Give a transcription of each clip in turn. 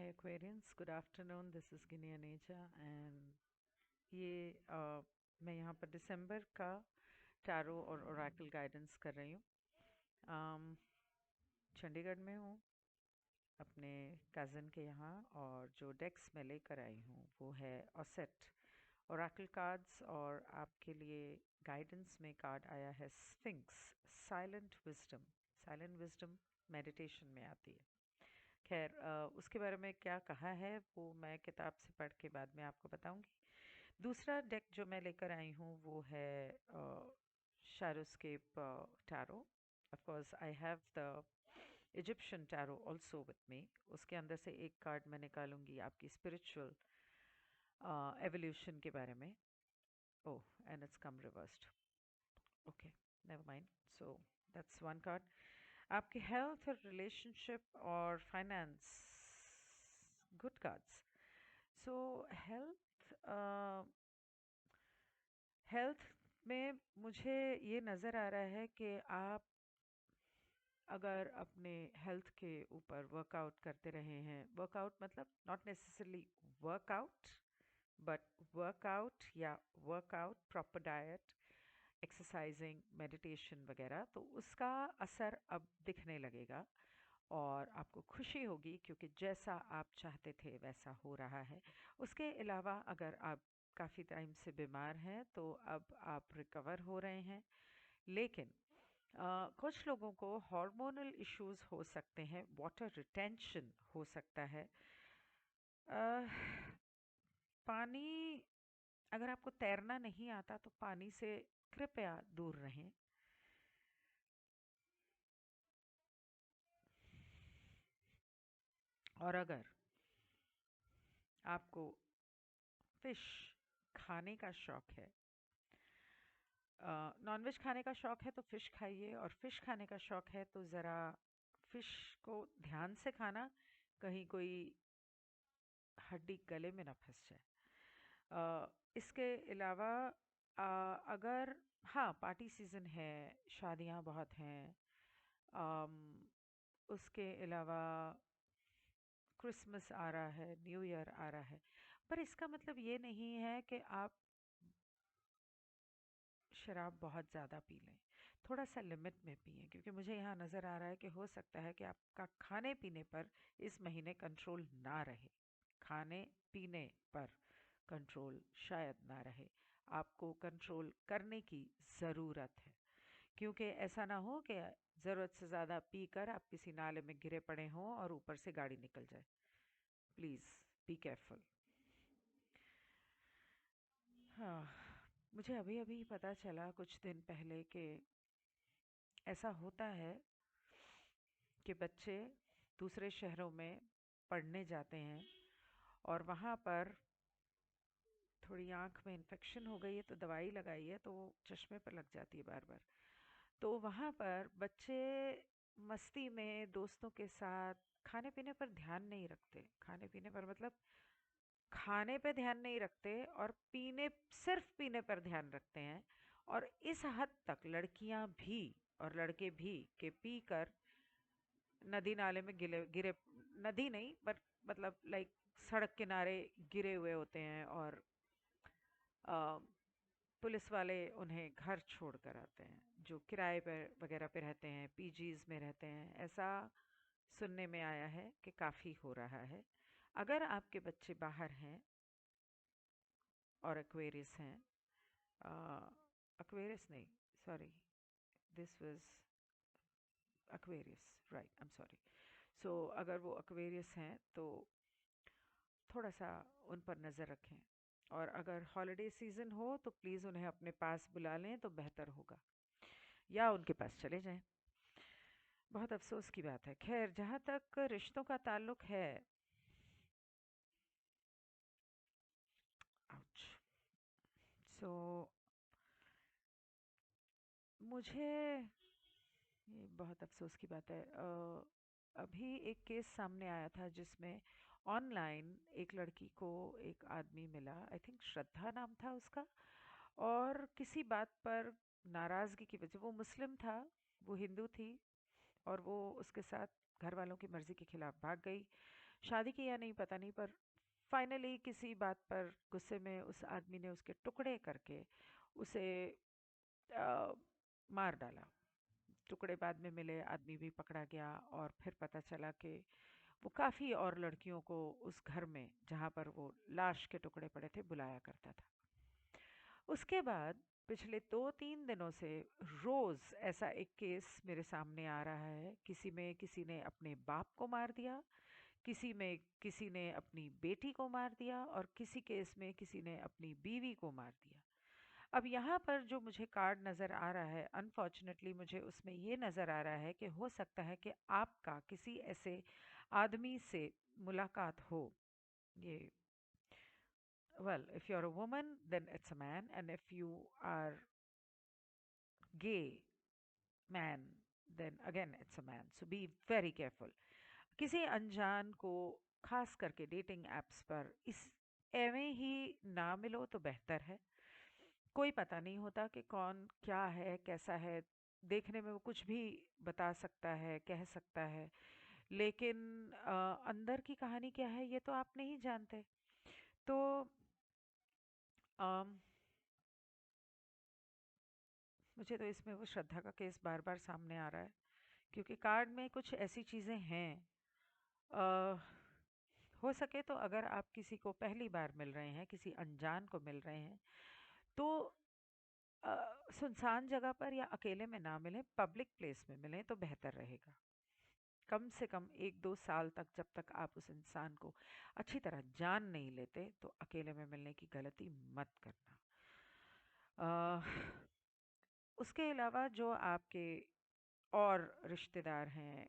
Aquarians, good afternoon. This is Guinea Neja and ये मैं यहाँ पर दिसंबर का टैरो और ओरेकल गाइडेंस कर रही हूँ। चंडीगढ़ में हूँ अपने कज़न के यहाँ और जो डेक्स मैं लेकर आई हूँ वो है ओसेट ओरेकल कार्ड्स और आपके लिए गाइडेंस में कार्ड आया है स्फिंक्स साइलेंट विजडम मेडिटेशन में आती है। खैर उसके बारे में क्या कहा है वो मैं किताब से पढ़ के बाद में आपको बताऊंगी। दूसरा डेक जो मैं लेकर आई हूँ वो है Shadowscape tarot. Of course I have the Egyptian tarot also with me. उसके अंदर से एक कार्ड मैं निकालूंगी आपकी स्पिरिचुअल एवोल्यूशन के बारे में। Oh, and it's come reversed. Okay, never mind. So that's one card. आपके हेल्थ और रिलेशनशिप और finance, good cards. So health health में मुझे ये नज़र आ रहा है कि आप अगर अपने हेल्थ के ऊपर वर्कआउट करते रहे हैं, वर्कआउट मतलब not necessarily workout but workout या workout, proper diet, exercising, meditation वगैरह, तो उसका असर अब दिखने लगेगा और आपको खुशी होगी क्योंकि जैसा आप चाहते थे वैसा हो रहा है। उसके अलावा अगर आप काफ़ी टाइम से बीमार हैं तो अब आप रिकवर हो रहे हैं। लेकिन कुछ लोगों को हार्मोनल इश्यूज हो सकते हैं, वाटर रिटेंशन हो सकता है। अ, पानी, अगर आपको तैरना नहीं आता तो पानी से कृपया दूर रहें। और अगर आपको फिश खाने का शौक है, नॉनवेज खाने का शौक है तो फिश खाइए, और फिश खाने का शौक है तो ज़रा फिश को ध्यान से खाना, कहीं कोई हड्डी गले में ना फंस जाए। इसके अलावा अगर, हाँ, पार्टी सीज़न है, शादियाँ बहुत हैं, अम, उसके अलावा क्रिसमस आ रहा है, न्यू ईयर आ रहा है, पर इसका मतलब ये नहीं है कि आप शराब बहुत ज़्यादा पी लें। थोड़ा सा लिमिट में पिएं, क्योंकि मुझे यहाँ नज़र आ रहा है कि हो सकता है कि आपका खाने पीने पर इस महीने कंट्रोल ना रहे। खाने पीने पर कंट्रोल शायद ना रहे, आपको कंट्रोल करने की ज़रूरत है। क्योंकि ऐसा ना हो कि ज़रूरत से ज़्यादा पीकर आप किसी नाले में गिरे पड़े हों और ऊपर से गाड़ी निकल जाए। Please be careful. हाँ, मुझे अभी अभी पता चला कुछ दिन पहले कि ऐसा होता है कि बच्चे दूसरे शहरों में पढ़ने जाते हैं और वहाँ पर थोड़ी आँख में इन्फेक्शन हो गई है तो दवाई लगाई है तो वो चश्मे पर लग जाती है बार बार। तो वहाँ पर बच्चे मस्ती में दोस्तों के साथ खाने पीने पर ध्यान नहीं रखते। खाने पीने पर मतलब खाने पे ध्यान नहीं रखते और पीने, सिर्फ पीने पर ध्यान रखते हैं। और इस हद तक लड़कियां भी और लड़के भी के पी कर नदी नाले में गिरे गिरे, नदी नहीं बट मतलब लाइक सड़क किनारे गिरे हुए होते हैं, और अ, पुलिस वाले उन्हें घर छोड़ कर आते हैं, जो किराए पर वगैरह पे रहते हैं, पीजीज में रहते हैं। ऐसा सुनने में आया है कि काफ़ी हो रहा है। अगर आपके बच्चे बाहर हैं और एक्वेरियस हैं, एक्वेरियस नहीं, sorry, this was Aquarius, right, I am sorry. So अगर वो एक्वेरियस हैं तो थोड़ा सा उन पर नज़र रखें, और अगर हॉलिडे सीज़न हो तो प्लीज़ उन्हें अपने पास बुला लें तो बेहतर होगा, या उनके पास चले जाएं। बहुत अफसोस की बात है। खैर, जहाँ तक रिश्तों का ताल्लुक है, आउच, सो मुझे, ये बहुत अफसोस की बात है, अभी एक केस सामने आया था जिसमें ऑनलाइन एक लड़की को एक आदमी मिला, आई थिंक श्रद्धा नाम था उसका, और किसी बात पर नाराज़गी की वजह, वो मुस्लिम था, वो हिंदू थी, और वो उसके साथ घर वालों की मर्ज़ी के खिलाफ भाग गई। शादी की या नहीं पता नहीं, पर फाइनली किसी बात पर गुस्से में उस आदमी ने उसके टुकड़े करके उसे अ, मार डाला। टुकड़े बाद में मिले, आदमी भी पकड़ा गया और फिर पता चला कि वो काफ़ी और लड़कियों को उस घर में जहाँ पर वो लाश के टुकड़े पड़े थे बुलाया करता था। उसके बाद पिछले 2-3 दिनों से रोज़ ऐसा एक केस मेरे सामने आ रहा है। किसी में किसी ने अपने बाप को मार दिया, किसी में किसी ने अपनी बेटी को मार दिया और किसी केस में किसी ने अपनी बीवी को मार दिया। अब यहाँ पर जो मुझे कार्ड नज़र आ रहा है, अनफॉर्चुनेटली मुझे उसमें ये नज़र आ रहा है कि हो सकता है कि आपका किसी ऐसे आदमी से मुलाकात हो। ये well, if you're a woman, then it's a man, and if you are gay man, then again it's a man. So be very careful. किसी अनजान को खास करके डेटिंग एप्स पर इस एवें ही ना मिलो तो बेहतर है। कोई पता नहीं होता कि कौन क्या है, कैसा है। देखने में वो कुछ भी बता सकता है, कह सकता है, लेकिन अंदर की कहानी क्या है ये तो आप नहीं जानते। तो अम, मुझे तो इसमें वो श्रद्धा का केस बार बार सामने आ रहा है, क्योंकि कार्ड में कुछ ऐसी चीज़ें हैं। अ, हो सके तो अगर आप किसी को पहली बार मिल रहे हैं, किसी अनजान को मिल रहे हैं, तो अ, सुनसान जगह पर या अकेले में ना मिलें, पब्लिक प्लेस में मिलें तो बेहतर रहेगा। कम से कम 1-2 साल तक, जब तक आप उस इंसान को अच्छी तरह जान नहीं लेते, तो अकेले में मिलने की गलती मत करना। अ, उसके अलावा जो आपके और रिश्तेदार हैं,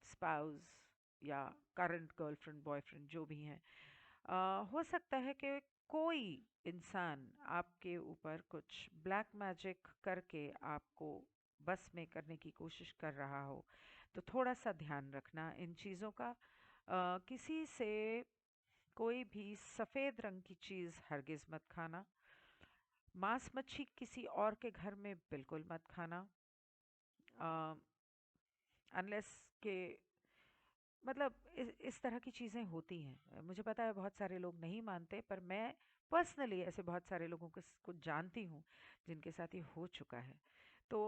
स्पाउस या करंट गर्लफ्रेंड बॉयफ्रेंड जो भी हैं, हो सकता है कि कोई इंसान आपके ऊपर कुछ ब्लैक मैजिक करके आपको बस में करने की कोशिश कर रहा हो। तो थोड़ा सा ध्यान रखना इन चीज़ों का। किसी से कोई भी सफ़ेद रंग की चीज़ हरगिज़ मत खाना। मांस मच्छी किसी और के घर में बिल्कुल मत खाना, अनलेस के मतलब इस तरह की चीज़ें होती हैं। मुझे पता है बहुत सारे लोग नहीं मानते, पर मैं पर्सनली ऐसे बहुत सारे लोगों को जानती हूँ जिनके साथ ये हो चुका है। तो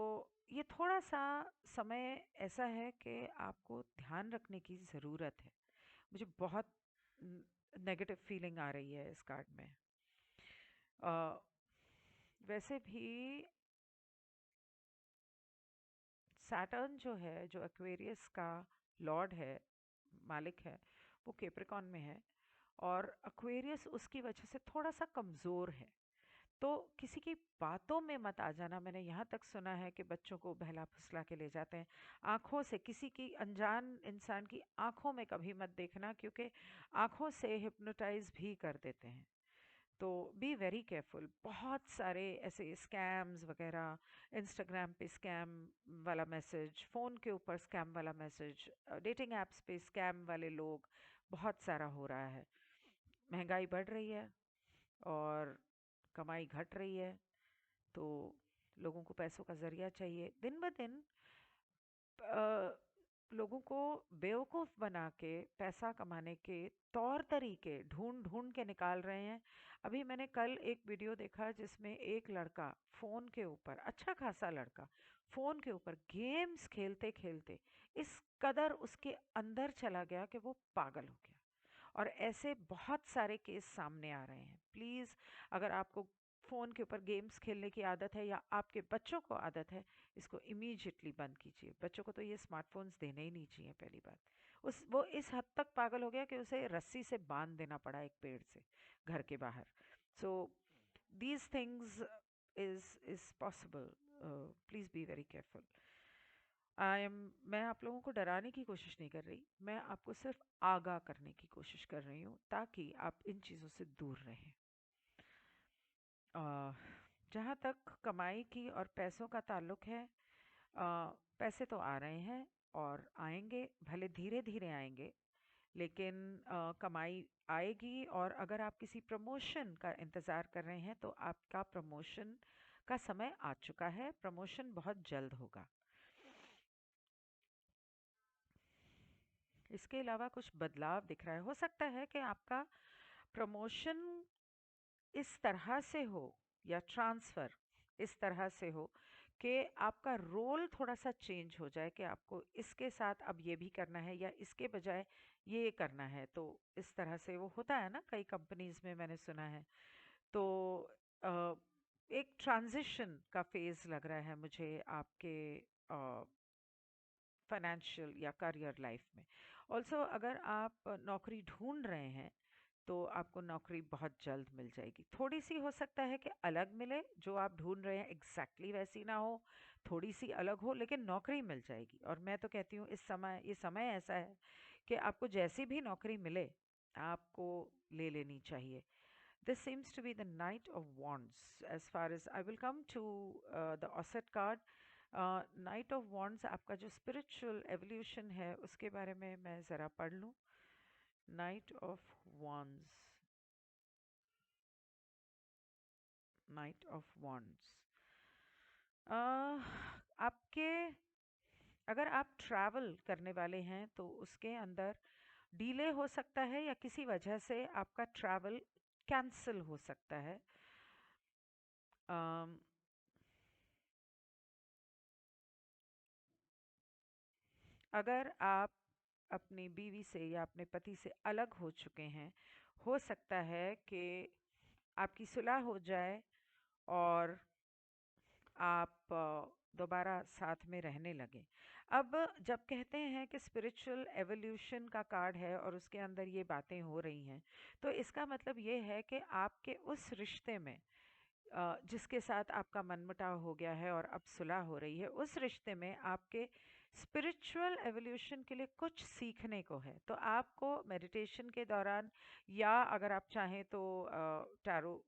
ये थोड़ा सा समय ऐसा है कि आपको ध्यान रखने की ज़रूरत है। मुझे बहुत नेगेटिव फीलिंग आ रही है इस कार्ड में। अ, वैसे भी सैटर्न जो है, जो एक्वेरियस का लॉर्ड है, मालिक है, वो कैप्रिकॉर्न में है और एक्वेरियस उसकी वजह से थोड़ा सा कमज़ोर है। तो किसी की बातों में मत आ जाना। मैंने यहाँ तक सुना है कि बच्चों को बहला फुसला के ले जाते हैं। आँखों से, किसी की अनजान इंसान की आँखों में कभी मत देखना, क्योंकि आँखों से हिप्नोटाइज़ भी कर देते हैं। तो बी वेरी केयरफुल। बहुत सारे ऐसे स्कैम्स वगैरह, इंस्टाग्राम पे स्कैम वाला मैसेज, फ़ोन के ऊपर स्कैम वाला मैसेज, डेटिंग एप्स पे स्कैम वाले लोग, बहुत सारा हो रहा है। महंगाई बढ़ रही है और कमाई घट रही है, तो लोगों को पैसों का ज़रिया चाहिए। दिन ब दिन अ, लोगों को बेवकूफ़ बना के पैसा कमाने के तौर तरीके ढूंढ ढूंढ के निकाल रहे हैं। अभी मैंने कल एक वीडियो देखा जिसमें एक लड़का फ़ोन के ऊपर, अच्छा खासा लड़का, फ़ोन के ऊपर गेम्स खेलते खेलते इस कदर उसके अंदर चला गया कि वो पागल हो गया। और ऐसे बहुत सारे केस सामने आ रहे हैं। प्लीज़, अगर आपको फ़ोन के ऊपर गेम्स खेलने की आदत है या आपके बच्चों को आदत है, इसको इमीडिएटली बंद कीजिए। बच्चों को तो ये स्मार्टफ़ोन्स देने ही नहीं चाहिए। पहली बात, उस वो इस हद तक पागल हो गया कि उसे रस्सी से बांध देना पड़ा एक पेड़ से घर के बाहर। So these things is possible. Please be very careful. मैं आप लोगों को डराने की कोशिश नहीं कर रही, मैं आपको सिर्फ आगाह करने की कोशिश कर रही हूँ ताकि आप इन चीज़ों से दूर रहें। अ, जहाँ तक कमाई की और पैसों का ताल्लुक है, पैसे तो आ रहे हैं और आएंगे, भले धीरे धीरे आएंगे, लेकिन कमाई आएगी। और अगर आप किसी प्रमोशन का इंतज़ार कर रहे हैं तो आपका प्रमोशन का समय आ चुका है। प्रमोशन बहुत जल्द होगा। इसके अलावा कुछ बदलाव दिख रहा है। हो सकता है कि आपका प्रमोशन इस तरह से हो या ट्रांसफ़र इस तरह से हो कि आपका रोल थोड़ा-सा चेंज हो जाए कि आपको इसके साथ अब ये भी करना है या इसके बजाय ये करना है। तो इस तरह से वो होता है ना, कई कंपनीज़ में मैंने सुना है। तो अ, एक ट्रांज़िशन का फ़ेज़ लग रहा है मुझे आपके फाइनेंशियल या करियर लाइफ में। ऑल्सो अगर आप नौकरी ढूंढ रहे हैं तो आपको नौकरी बहुत जल्द मिल जाएगी। थोड़ी सी हो सकता है कि अलग मिले, जो आप ढूंढ रहे हैं एग्जैक्टली वैसी ना हो, थोड़ी सी अलग हो, लेकिन नौकरी मिल जाएगी। और मैं तो कहती हूँ इस समय ये समय ऐसा है कि आपको जैसी भी नौकरी मिले आपको ले लेनी चाहिए। This seems to be the Knight of Wands. As far as I will come to the Osset card, night of wands आपका जो स्पिरिचुअल एवोल्यूशन है उसके बारे में मैं ज़रा पढ़ लूँ। Night of wands, night of wands आपके, अगर आप ट्रैवल करने वाले हैं तो उसके अंदर डिले हो सकता है या किसी वजह से आपका ट्रैवल कैंसिल हो सकता है। अम, अगर आप अपनी बीवी से या अपने पति से अलग हो चुके हैं, हो सकता है कि आपकी सुलह हो जाए और आप दोबारा साथ में रहने लगे। अब जब कहते हैं कि स्पिरिचुअल एवोल्यूशन का कार्ड है और उसके अंदर ये बातें हो रही हैं, तो इसका मतलब ये है कि आपके उस रिश्ते में जिसके साथ आपका मनमुटाव हो गया है और अब सुलह हो रही है, उस रिश्ते में आपके स्पिरिचुअल एवोल्यूशन के लिए कुछ सीखने को है। तो आपको मेडिटेशन के दौरान या अगर आप चाहें तो टैरो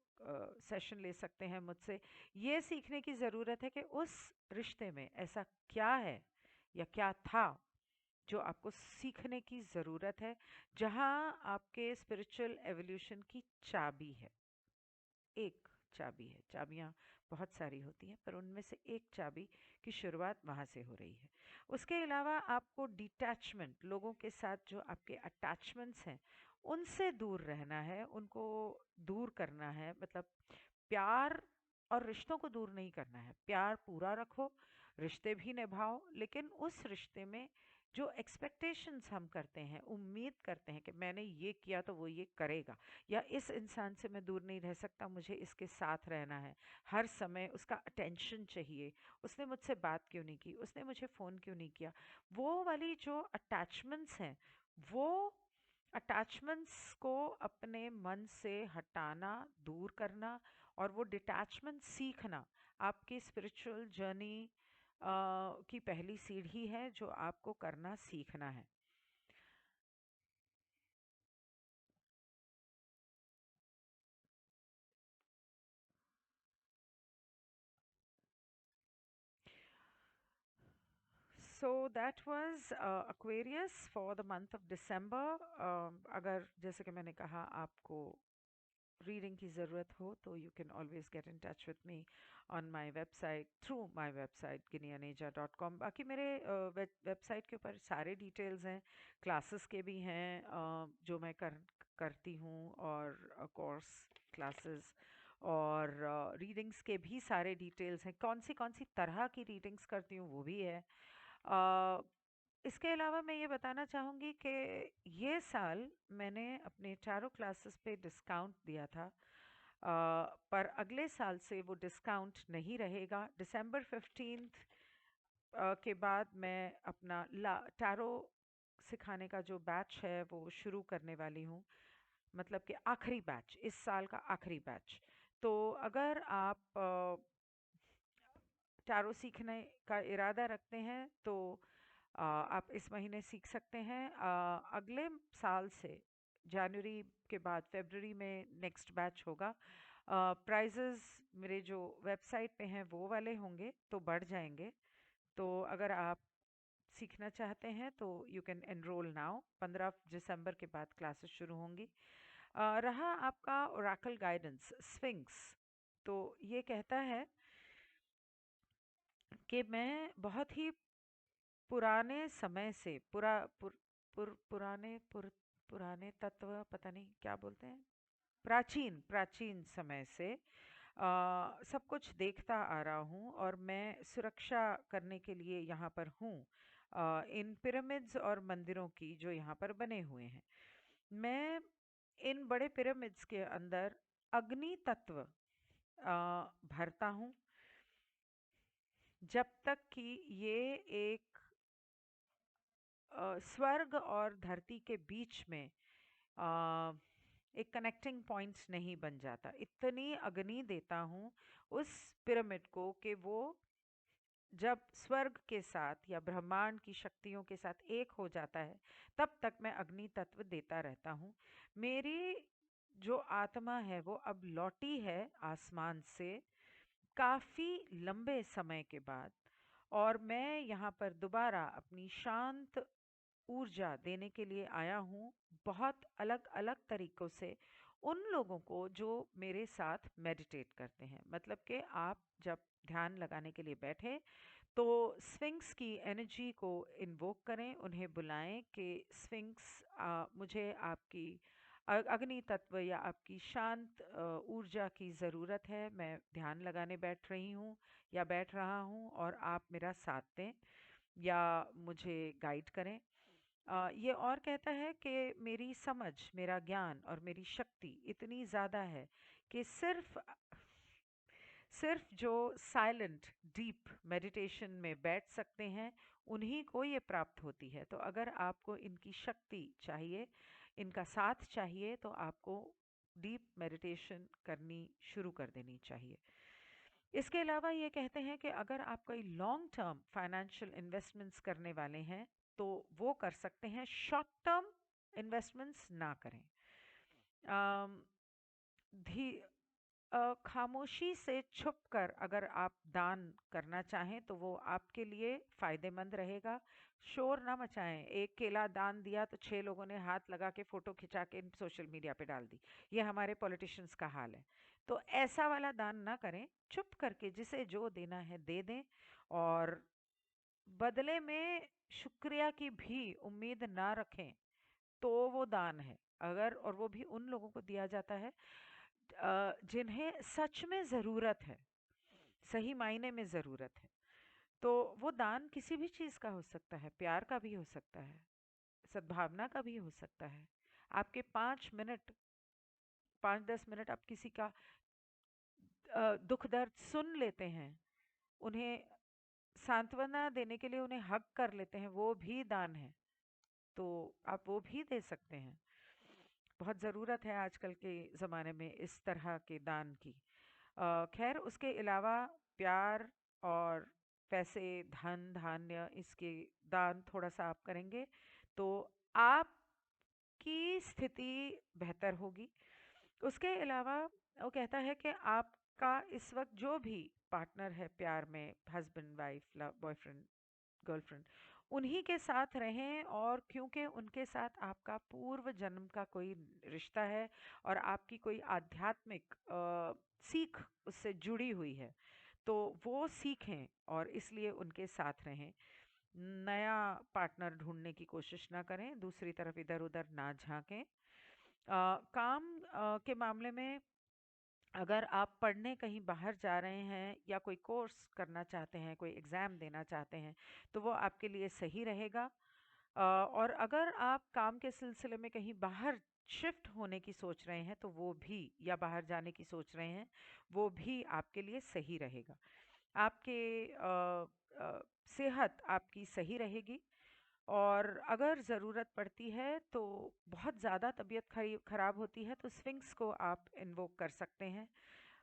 सेशन ले सकते हैं मुझसे। ये सीखने की ज़रूरत है कि उस रिश्ते में ऐसा क्या है या क्या था जो आपको सीखने की ज़रूरत है, जहाँ आपके स्पिरिचुअल एवोल्यूशन की चाबी है। एक चाबी है, चाबियाँ बहुत सारी होती हैं पर उनमें से एक चाबी की शुरुआत वहाँ से हो रही है। उसके अलावा आपको डिटैचमेंट, लोगों के साथ जो आपके अटैचमेंट्स हैं उनसे दूर रहना है, उनको दूर करना है। मतलब प्यार और रिश्तों को दूर नहीं करना है, प्यार पूरा रखो, रिश्ते भी निभाओ, लेकिन उस रिश्ते में जो एक्सपेक्टेशंस हम करते हैं, उम्मीद करते हैं कि मैंने ये किया तो वो ये करेगा, या इस इंसान से मैं दूर नहीं रह सकता, मुझे इसके साथ रहना है, हर समय उसका अटेंशन चाहिए, उसने मुझसे बात क्यों नहीं की, उसने मुझे फ़ोन क्यों नहीं किया, वो वाली जो अटैचमेंट्स हैं, वो अटैचमेंट्स को अपने मन से हटाना, दूर करना और वो डिटैचमेंट सीखना आपकी स्पिरिचुअल जर्नी की पहली सीढ़ी है जो आपको करना सीखना है। So that was Aquarius for the month of December. अगर जैसे कि मैंने कहा आपको रीडिंग की ज़रूरत हो तो you can always get in touch with me on my website, through my website ginianeja.com। बाकी मेरे वेबसाइट के ऊपर सारे डिटेल्स हैं, क्लासेस के भी हैं जो मैं करती हूँ, और कोर्स क्लासेस और रीडिंग्स के भी सारे डिटेल्स हैं, कौन सी तरह की रीडिंग्स करती हूँ वो भी है। अ, इसके अलावा मैं ये बताना चाहूँगी कि ये साल मैंने अपने चारों क्लासेस पे डिस्काउंट दिया था, पर अगले साल से वो डिस्काउंट नहीं रहेगा। दिसंबर 15th के बाद मैं अपना टैरो सिखाने का जो बैच है वो शुरू करने वाली हूँ, मतलब कि आखिरी बैच, इस साल का आखिरी बैच। तो अगर आप टैरो सीखने का इरादा रखते हैं तो आप इस महीने सीख सकते हैं। अगले साल से जनवरी के बाद फरवरी में नेक्स्ट बैच होगा। प्राइजेस मेरे जो वेबसाइट पे हैं वो वाले होंगे तो बढ़ जाएंगे। तो अगर आप सीखना चाहते हैं तो यू कैन एनरोल नाउ। 15 दिसंबर के बाद क्लासेस शुरू होंगी। रहा आपका ओरेकल गाइडेंस स्फिंक्स, तो ये कहता है कि मैं बहुत ही पुराने समय से पुराने तत्व, पता नहीं क्या बोलते हैं, प्राचीन प्राचीन समय से सब कुछ देखता आ रहा हूँ और मैं सुरक्षा करने के लिए यहाँ पर हूँ। इन पिरामिड्स और मंदिरों की जो यहाँ पर बने हुए हैं, मैं इन बड़े पिरामिड्स के अंदर अग्नि तत्व भरता हूँ, जब तक कि ये एक स्वर्ग और धरती के बीच में अ, एक कनेक्टिंग पॉइंट्स नहीं बन जाता। इतनी अग्नि देता हूँ उस पिरामिड को कि वो जब स्वर्ग के साथ या ब्रह्मांड की शक्तियों के साथ एक हो जाता है, तब तक मैं अग्नि तत्व देता रहता हूँ। मेरी जो आत्मा है वो अब लौटी है आसमान से काफ़ी लंबे समय के बाद, और मैं यहाँ पर दोबारा अपनी शांत ऊर्जा देने के लिए आया हूँ, बहुत अलग अलग तरीकों से उन लोगों को जो मेरे साथ मेडिटेट करते हैं। मतलब कि आप जब ध्यान लगाने के लिए बैठे तो स्फिंक्स की एनर्जी को इन्वोक करें, उन्हें बुलाएं कि स्फिंक्स, मुझे आपकी अग्नि तत्व या आपकी शांत ऊर्जा की ज़रूरत है, मैं ध्यान लगाने बैठ रही हूँ या बैठ रहा हूँ और आप मेरा साथ दें या मुझे गाइड करें। ये और कहता है कि मेरी समझ, मेरा ज्ञान और मेरी शक्ति इतनी ज़्यादा है कि सिर्फ जो साइलेंट डीप मेडिटेशन में बैठ सकते हैं, उन्हीं को ये प्राप्त होती है। तो अगर आपको इनकी शक्ति चाहिए, इनका साथ चाहिए, तो आपको डीप मेडिटेशन करनी शुरू कर देनी चाहिए। इसके अलावा ये कहते हैं कि अगर आप कोई लॉन्ग टर्म फाइनेंशियल इन्वेस्टमेंट्स करने वाले हैं तो वो कर सकते हैं, शॉर्ट टर्म इन्वेस्टमेंट्स ना करें। अम, धी खामोशी से छुपकर अगर आप दान करना चाहें तो वो आपके लिए फायदेमंद रहेगा। शोर ना मचाएं। एक केला दान दिया तो 6 लोगों ने हाथ लगा के फोटो खिंचा के सोशल मीडिया पे डाल दी। ये हमारे पॉलिटिशियंस का हाल है। तो ऐसा वाला दान ना करें, चुप करके जिसे जो देना है दे दें, और बदले में शुक्रिया की भी उम्मीद ना रखें, तो वो दान है। अगर, और वो भी उन लोगों को दिया जाता है जिन्हें सच में ज़रूरत है, सही मायने में ज़रूरत है। तो वो दान किसी भी चीज़ का हो सकता है, प्यार का भी हो सकता है, सद्भावना का भी हो सकता है। आपके 5 मिनट, 5-10 मिनट आप किसी का दुख दर्द सुन लेते हैं, उन्हें सांत्वना देने के लिए उन्हें हक कर लेते हैं, वो भी दान है। तो आप वो भी दे सकते हैं। बहुत ज़रूरत है आजकल के ज़माने में इस तरह के दान की। खैर, उसके अलावा प्यार और पैसे, धन धान्य, इसके दान थोड़ा सा आप करेंगे तो आपकी स्थिति बेहतर होगी। उसके अलावा वो कहता है कि आपका इस वक्त जो भी पार्टनर है प्यार में, हस्बैंड वाइफ, बॉयफ्रेंड, गर्लफ्रेंड, उन्हीं के साथ रहें, और क्योंकि उनके साथ आपका पूर्व जन्म का कोई रिश्ता है और आपकी कोई आध्यात्मिक सीख उससे जुड़ी हुई है, तो वो सीखें और इसलिए उनके साथ रहें। नया पार्टनर ढूंढने की कोशिश ना करें, दूसरी तरफ इधर उधर ना झांकें। काम के मामले में अगर आप पढ़ने कहीं बाहर जा रहे हैं या कोई कोर्स करना चाहते हैं, कोई एग्ज़ाम देना चाहते हैं, तो वो आपके लिए सही रहेगा। और अगर आप काम के सिलसिले में कहीं बाहर शिफ्ट होने की सोच रहे हैं, तो वो भी, या बाहर जाने की सोच रहे हैं, वो भी आपके लिए सही रहेगा। आपके सेहत आपकी सही रहेगी, और अगर ज़रूरत पड़ती है तो बहुत ज़्यादा तबीयत खराब होती है तो स्फिंक्स को आप इन्वोक कर सकते हैं।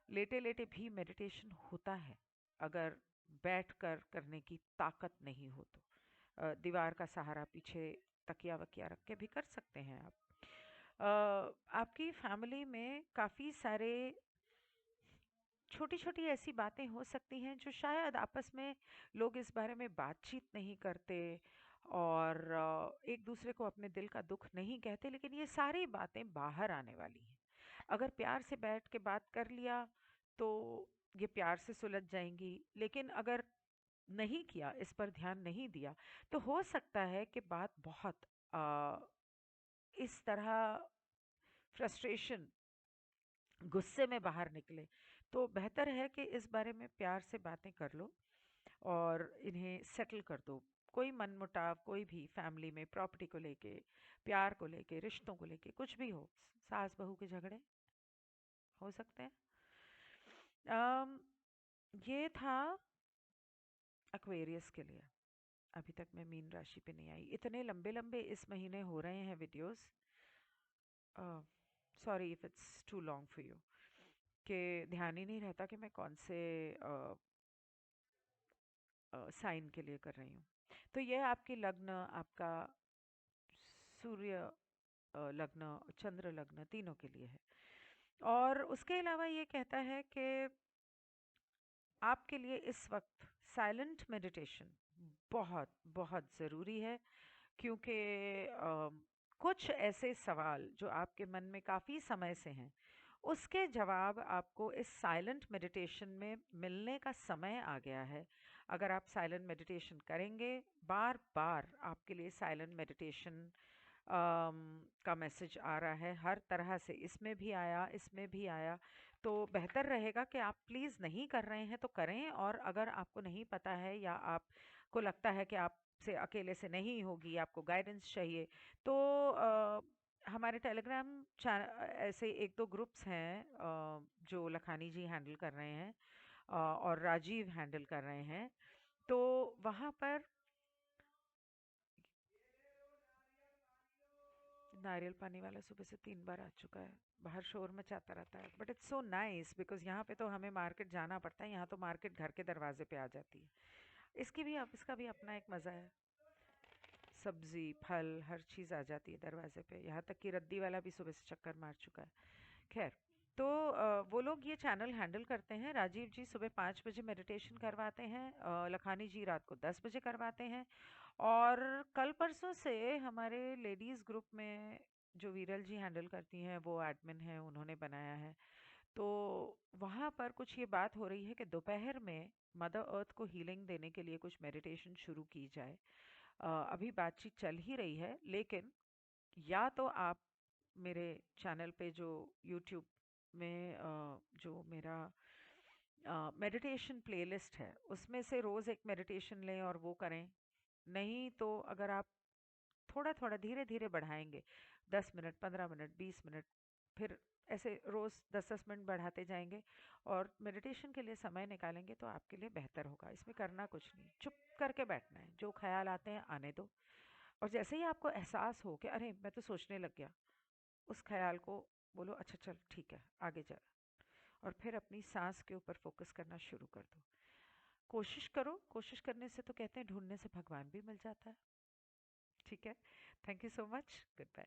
लेटे लेटे भी मेडिटेशन होता है, अगर बैठकर करने की ताकत नहीं हो तो। दीवार का सहारा, पीछे तकिया वकिया रख के भी कर सकते हैं आप। आपकी फैमिली में काफ़ी सारे छोटी छोटी ऐसी बातें हो सकती हैं जो शायद आपस में लोग इस बारे में बातचीत नहीं करते, और एक दूसरे को अपने दिल का दुख नहीं कहते, लेकिन ये सारी बातें बाहर आने वाली हैं। अगर प्यार से बैठ के बात कर लिया तो ये प्यार से सुलझ जाएंगी, लेकिन अगर नहीं किया, इस पर ध्यान नहीं दिया, तो हो सकता है कि बात बहुत अ, इस तरह फ्रस्ट्रेशन, गुस्से में बाहर निकले, तो बेहतर है कि इस बारे में प्यार से बातें कर लो और इन्हें सेटल कर दो। कोई मनमुटाव, कोई भी फैमिली में प्रॉपर्टी को लेके, प्यार को लेके, रिश्तों को लेके, कुछ भी हो, सास बहू के झगड़े हो सकते हैं। अम, ये था एक्वेरियस के लिए। अभी तक मैं मीन राशि पे नहीं आई। इतने लंबे लंबे इस महीने हो रहे हैं videos, sorry if it's too long for you, कि ध्यान ही नहीं रहता कि मैं कौन से साइन के लिए कर रही हूँ। तो ये आपकी लग्न, आपका सूर्य लग्न, चंद्र लग्न, तीनों के लिए है। और उसके अलावा ये कहता है कि आपके लिए इस वक्त साइलेंट मेडिटेशन बहुत बहुत ज़रूरी है, क्योंकि कुछ ऐसे सवाल जो आपके मन में काफ़ी समय से हैं, उसके जवाब आपको इस साइलेंट मेडिटेशन में मिलने का समय आ गया है। अगर आप साइलेंट मेडिटेशन करेंगे, बार बार आपके लिए साइलेंट मेडिटेशन का मैसेज आ रहा है हर तरह से, इसमें भी आया, इसमें भी आया। तो बेहतर रहेगा कि आप प्लीज़ नहीं कर रहे हैं तो करें, और अगर आपको नहीं पता है या आपको लगता है कि आपसे अकेले से नहीं होगी, आपको गाइडेंस चाहिए, तो हमारे टेलीग्राम ऐसे एक दो ग्रुप्स हैं जो लखानी जी हैंडल कर रहे हैं और राजीव हैंडल कर रहे हैं। तो वहाँ पर नारियल पानी वाला सुबह से 3 बार आ चुका है, बाहर शोर मचाता रहता है, but it's so nice because यहाँ पे तो हमें मार्केट जाना पड़ता है, यहाँ तो मार्केट घर के दरवाजे पे आ जाती है। इसका भी अपना एक मज़ा है। सब्जी, फल, हर चीज़ आ जाती है दरवाजे पे, यहाँ तक कि रद्दी वाला भी सुबह से चक्कर मार चुका है। खैर, तो वो लोग ये चैनल हैंडल करते हैं। राजीव जी सुबह 5 बजे मेडिटेशन करवाते हैं, लखानी जी रात को 10 बजे करवाते हैं, और कल परसों से हमारे लेडीज़ ग्रुप में जो वीरल जी हैंडल करती हैं, वो एडमिन हैं, उन्होंने बनाया है। तो वहाँ पर कुछ ये बात हो रही है कि दोपहर में मदर अर्थ को हीलिंग देने के लिए कुछ मेडिटेशन शुरू की जाए। अभी बातचीत चल ही रही है, लेकिन या तो आप मेरे चैनल पे जो यूट्यूब में जो मेरा मेडिटेशन प्लेलिस्ट है उसमें से रोज़ एक मेडिटेशन लें और वो करें। नहीं तो अगर आप थोड़ा थोड़ा धीरे धीरे बढ़ाएंगे, 10 मिनट, 15 मिनट, 20 मिनट, फिर ऐसे रोज़ 10-10 मिनट बढ़ाते जाएंगे और मेडिटेशन के लिए समय निकालेंगे, तो आपके लिए बेहतर होगा। इसमें करना कुछ नहीं, चुप करके बैठना है, जो ख्याल आते हैं आने दो। और जैसे ही आपको एहसास हो कि अरे मैं तो सोचने लग गया, उस ख्याल को बोलो अच्छा चल ठीक है आगे जा, और फिर अपनी सांस के ऊपर फोकस करना शुरू कर दो। कोशिश करो, कोशिश करने से तो कहते हैं ढूंढने से भगवान भी मिल जाता है। ठीक है, thank you so much, good bye.